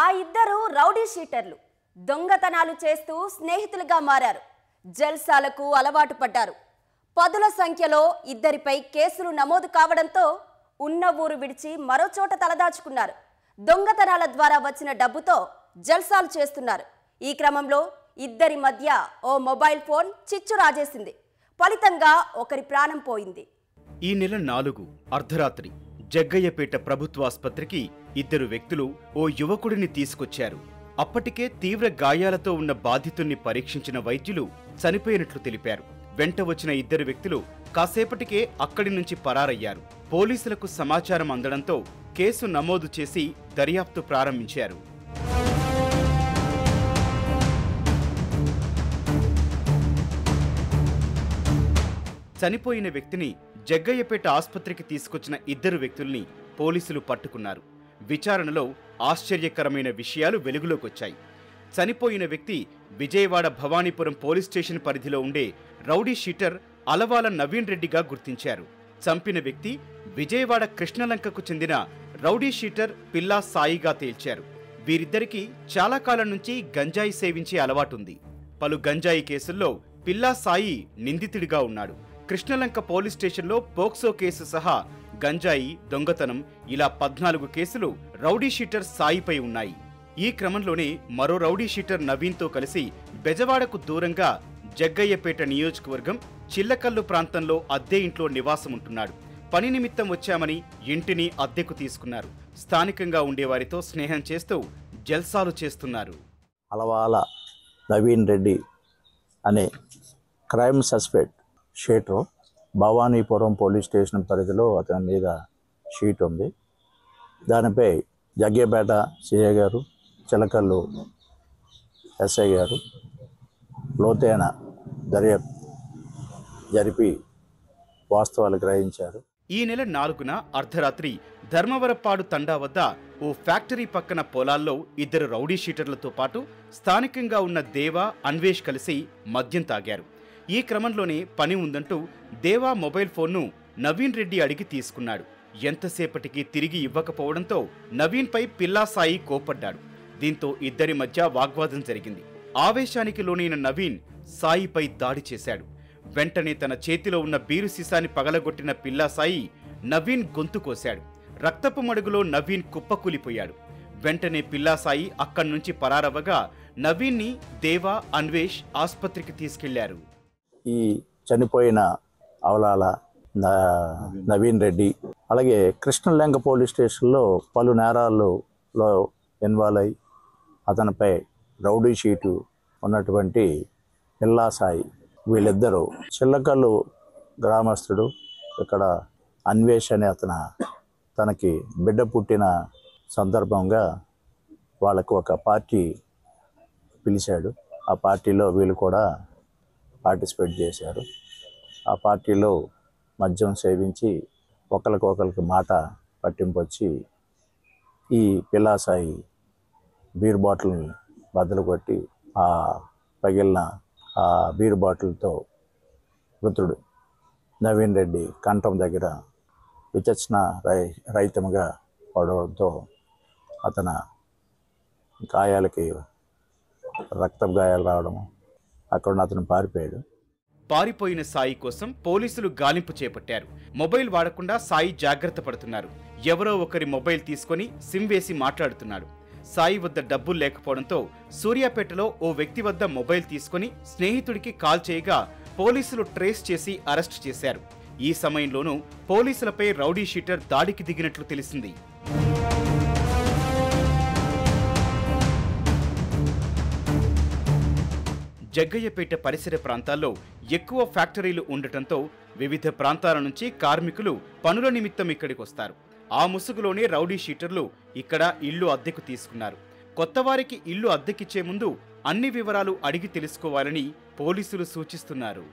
ఆ ఇద్దరు రౌడీ షీటర్లు దొంగతనాలు చేస్తూ స్నేహితులుగా మారారు. జల్సాలకు అలవాటు పడ్డారు. పదుల సంఖ్యలో ఇద్దరిపై కేసులు నమోదు కావడంతో ఉన్న ఊరు విడిచి మరో చోట తలదాచుకున్నారు. దొంగతనాల ద్వారా వచ్చిన డబ్బుతో జల్సాలు చేస్తున్నారు. ఈ క్రమంలో ఇద్దరి మధ్య ఓ మొబైల్ ఫోన్ చిచ్చు రాజేసింది. ఫలితంగా ఒకరి ప్రాణం పోయింది. ఈ నెల 4 అర్ధరాత్రి జగ్గయ్యపేట ప్రభుత్వాసుపత్రికి ఇద్దరు వ్యక్తులు ఓ యువకుడిని తీసుకొచ్చారు. అప్పటికే తీవ్ర గాయాలతో ఉన్న బాధితుణ్ణి పరీక్షించిన వైద్యులు చనిపోయినట్లు తెలిపారు. వెంట వచ్చిన ఇద్దరు వ్యక్తులు కాసేపటికే అక్కడి నుంచి పరారయ్యారు. పోలీసులకు సమాచారం అందడంతో కేసు నమోదు చేసి దర్యాప్తు ప్రారంభించారు. చనిపోయిన వ్యక్తిని జగ్గయ్యపేట ఆసుపత్రికి తీసుకొచ్చిన ఇద్దరు వ్యక్తుల్ని పోలీసులు పట్టుకున్నారు. విచారణలో ఆశ్చర్యకరమైన విషయాలు వెలుగులోకొచ్చాయి. చనిపోయిన వ్యక్తి విజయవాడ భవానీపురం పోలీస్ స్టేషన్ పరిధిలో ఉండే రౌడీ షీటర్ అలవాల నవీన్ రెడ్డిగా గుర్తించారు. చంపిన వ్యక్తి విజయవాడ కృష్ణలంకకు చెందిన రౌడీ షీటర్ పిల్లా సాయిగా తేల్చారు. వీరిద్దరికీ చాలా కాలం నుంచి గంజాయి సేవించే అలవాటుంది. పలు గంజాయి కేసుల్లో పిల్లా సాయి నిందితుడిగా ఉన్నాడు. కృష్ణలంక పోలీస్ స్టేషన్లో పోక్సో కేసు సహా గంజాయి, దొంగతనం ఇలా 14 కేసులు రౌడీ షీటర్ సాయిపై ఉన్నాయి. ఈ క్రమంలోనే మరో రౌడీ షీటర్ నవీన్తో కలిసి బెజవాడకు దూరంగా జగ్గయ్యపేట నియోజకవర్గం చిల్లకల్లు ప్రాంతంలో అద్దె ఇంట్లో నివాసముంటున్నాడు. పని నిమిత్తం వచ్చామని ఇంటిని అద్దెకు తీసుకున్నారు. స్థానికంగా ఉండేవారితో స్నేహం చేస్తూ జల్సాలు చేస్తున్నారు. అలవాల నవీన్ రెడ్డి అనే crime suspect sheeter Bhavanipuram police station పరిధిలో అతని మీద షీట్ ఉంది. దానిపై జగ్గయ్యపేట సిఐ గారు, చిలకల్లు ఎస్ఐ గారు లోతైన దర్యాప్తు జరిపి వాస్తవాలు గ్రహించారు. ఈ నెల 4న అర్ధరాత్రి ధర్మవరపాడు తండా వద్ద ఓ ఫ్యాక్టరీ పక్కన పొలాల్లో ఇద్దరు రౌడీ షీటర్లతో పాటు స్థానికంగా ఉన్న దేవా, అన్వేష్ కలిసి మద్యం తాగారు. ఈ క్రమంలోనే పని ఉందంటూ దేవా మొబైల్ ఫోన్ను నవీన్ రెడ్డి అడిగి తీసుకున్నాడు. ఎంతసేపటికి తిరిగి ఇవ్వకపోవడంతో నవీన్పై పిల్లా సాయి కోపడ్డాడు. దీంతో ఇద్దరి మధ్య వాగ్వాదం జరిగింది. ఆవేశానికి లోనైన నవీన్ సాయిపై దాడి చేశాడు. వెంటనే తన చేతిలో ఉన్న బీరు సీసాని పగలగొట్టిన పిల్లా సాయి నవీన్ గొంతు కోశాడు. రక్తపు మడుగులో నవీన్ కుప్పకూలిపోయాడు. వెంటనే పిల్లా సాయి అక్కడి నుంచి పరారవ్వగా నవీన్ని దేవా, అన్వేష్ ఆసుపత్రికి తీసుకెళ్లారు. ఈ చనిపోయిన అవలాల నవీన్ రెడ్డి అలాగే కృష్ణలంక పోలీస్ స్టేషన్లో పలు నేరాల్లో ఇన్వాల్వ్ అయి అతనిపై రౌడీ షీటు ఉన్నటువంటి పిల్లా సాయి, వీళ్ళిద్దరూ చిల్లకల్లు గ్రామస్తుడు. ఇక్కడ అన్వేష్ అనే తనకి బిడ్డ పుట్టిన సందర్భంగా వాళ్ళకు ఒక పార్టీ పిలిచాడు. ఆ పార్టీలో వీళ్ళు కూడా పార్టిసిపేట్ చేశారు. ఆ పార్టీలో మద్యం సేవించి ఒకరికొకరికి మాట పట్టింపు వచ్చి ఈ పిల్లా సాయి బీర్ బాటిల్ని బద్దలు కొట్టి ఆ పగిలిన ఆ బీర్ బాటిల్తో మృతుడు నవీన్ రెడ్డి కంఠం దగ్గర విచక్షణ రహితంగా పడడంతో అతను గాయాలకి రక్తపు గాయాలు రావడం, అక్కడ అతను పారిపోయాడు. పారిపోయిన సాయి కోసం పోలీసులు గాలింపు చేపట్టారు. మొబైల్ వాడకుండా సాయి జాగ్రత్త పడుతున్నారు. ఎవరో ఒకరి మొబైల్ తీసుకొని సిమ్ వేసి మాట్లాడుతున్నాడు. సాయి వద్ద డబ్బులు లేకపోవడంతో సూర్యాపేటలో ఓ వ్యక్తి వద్ద మొబైల్ తీసుకొని స్నేహితుడికి కాల్ చేయగా పోలీసులు ట్రేస్ చేసి అరెస్టు చేశారు. ఈ సమయంలోనూ పోలీసులపై రౌడీ షీటర్ దాడికి దిగినట్లు తెలిసింది. జగ్గయ్యపేట పరిసర ప్రాంతాల్లో ఎక్కువ ఫ్యాక్టరీలు ఉండటంతో వివిధ ప్రాంతాల నుంచి కార్మికులు పనుల నిమిత్తం ఇక్కడికొస్తారు. ఆ ముసుగులోనే రౌడీ షీటర్లు ఇక్కడ ఇల్లు అద్దెకు తీసుకున్నారు. కొత్తవారికి ఇల్లు అద్దెకిచ్చే ముందు అన్ని వివరాలు అడిగి తెలుసుకోవాలని పోలీసులు సూచిస్తున్నారు.